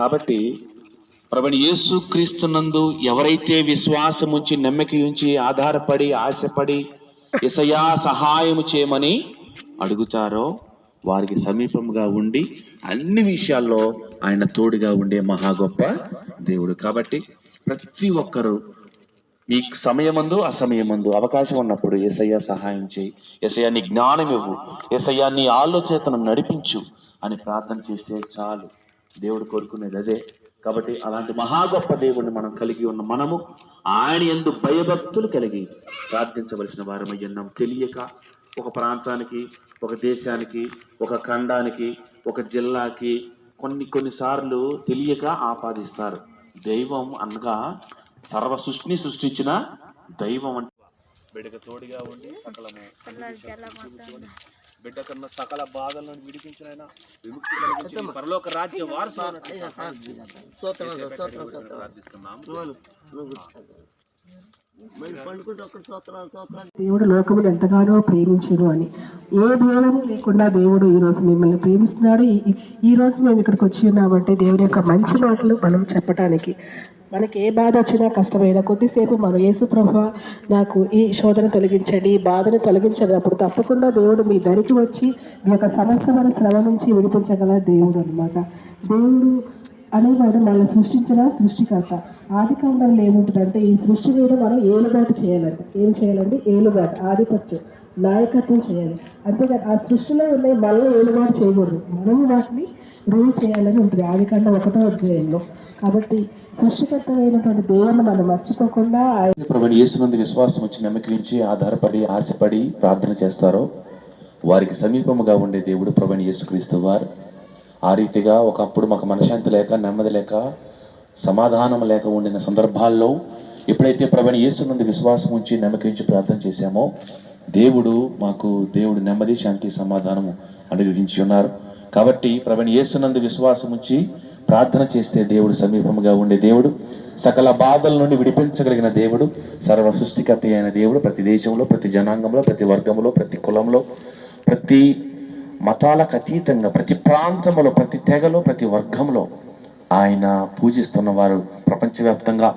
కాబట్టి ప్రభువైన యేసు క్రీస్తునందు ఎవరైతే విశ్వాసం ఉంచి నమ్మిక ఉంచి ఆధారపడి ఆశపడి యేసయ్యా సహాయము చేయమని అడుగుతారో వారికి సమీపంగా ఉండి అన్ని విషయాల్లో ఆయన తోడుగా ఉండే మహా గొప్ప దేవుడు. కాబట్టి ప్రతి ఒక్కరూ ఈ సమయమందు అసమయమందు అవకాశం ఉన్నప్పుడు యేసయ్యా సహాయం చేయి, యేసయ్యా నీ జ్ఞానం ఇవ్వు, యేసయ్యా నీ ఆలోచనను నడిపించు అని ప్రార్థన చేస్తే చాలు. దేవుడు కోరుకునేది అదే. కాబట్టి అలాంటి మహా గొప్ప దేవుడిని మనం కలిగి ఉన్న మనము ఆయన యందు భయభక్తులు కలిగి ప్రార్థించవలసిన వారమై ఉన్నాం. తెలియక ఒక ప్రాంతానికి, ఒక దేశానికి, ఒక ఖండానికి, ఒక జిల్లాకి కొన్నిసార్లు తెలియక ఆపాదిస్తారు. దైవం అనగా సర్వ సృష్టిని సృష్టించిన దైవం అంటే బిడ్డకు తోడుగా ఉండి బిడ్డ కన్నా సకల బాధలను విడిపించిన విముక్తి కలిగించి పరలోక రాజ్య వారసులను దేవుడు లోకములు ఎంతగానో ప్రేమించరు అని. ఏ భేదము లేకుండా దేవుడు ఈరోజు మిమ్మల్ని ప్రేమిస్తున్నాడు. ఈరోజు మేము ఇక్కడికి వచ్చి ఉన్నామంటే దేవుడి యొక్క మంచి మాటలు మనం చెప్పడానికి. మనకి ఏ బాధ వచ్చినా కష్టమైనా కొద్దిసేపు మన యేసు ప్రభువా నాకు ఈ శోధన తొలగించండి, ఈ బాధను తొలగించండి, అప్పుడు తప్పకుండా దేవుడు మీ దరికి వచ్చి మీ యొక్క సమస్తమైన శ్రమ నుంచి విడిపించగల దేవుడు అనమాట. దేవుడు అనేవాడు మనల్ని సృష్టించిన సృష్టికర్త. ఆది కాండంలో ఏముంటుందంటే ఈ సృష్టి మీద మనం ఏలుబాటు చేయాలండి. ఏం చేయాలండి? ఏలుబాటు, ఆధిపత్యం, నాయకత్వం చేయాలి. అంతేకాదు ఆ సృష్టిలో ఉన్న మనల్ని ఏలుబాటు చేయకూడదు, మనము వాటిని రూల్ చేయాలని ఉంటుంది ఆది కాండం 1వ అధ్యాయంలో. కాబట్టి సృష్టికర్తమైనటువంటి దేవుని మనం మర్చిపోకుండా ప్రభువైన యేసునందు విశ్వాసం వచ్చి నమ్మకించి ఆధారపడి ఆశపడి ప్రార్థన చేస్తారో వారికి సమీపముగా ఉండే దేవుడు ప్రభువైన యేసుక్రీస్తు వారు. ఆ రీతిగా ఒకప్పుడు మాకు మనశ్శాంతి లేక, నెమ్మది లేక, సమాధానం లేక ఉండిన సందర్భాల్లో ఎప్పుడైతే ప్రభువైన యేసునందు విశ్వాసం ఉంచి నమ్మకించి ప్రార్థన చేశామో దేవుడు నెమ్మది, శాంతి, సమాధానము అనుగ్రహించి ఉన్నారు. కాబట్టి ప్రభువైన యేసునందు విశ్వాసం ఉంచి ప్రార్థన చేస్తే దేవుడు సమీపముగా ఉండే దేవుడు, సకల బాధల నుండి విడిపించగలిగిన దేవుడు, సర్వ సృష్టికర్త అయిన దేవుడు. ప్రతి దేశంలో, ప్రతి జనాంగంలో, ప్రతి వర్గంలో, ప్రతి కులంలో, ప్రతి మతాలకు అతీతంగా, ప్రతి ప్రాంతంలో, ప్రతి తెగలో, ప్రతి వర్గంలో ఆయన పూజిస్తున్న వారు ప్రపంచవ్యాప్తంగా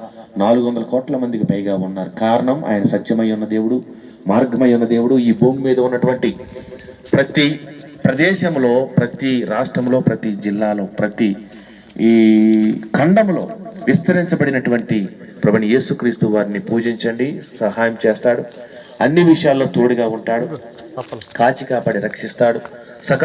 400 కోట్ల మందికి పైగా ఉన్నారు. కారణం ఆయన సత్యమై ఉన్న దేవుడు, మార్గమై ఉన్న దేవుడు. ఈ భూమి మీద ఉన్నటువంటి ప్రతి ప్రదేశంలో, ప్రతి రాష్ట్రంలో, ప్రతి జిల్లాలో, ప్రతి ఈ ఖండంలో విస్తరించబడినటువంటి ప్రభువైన యేసుక్రీస్తు వారిని పూజించండి. సహాయం చేస్తాడు, అన్ని విషయాల్లో తోడుగా ఉంటాడు, కాచి కాపాడి రక్షిస్తాడు.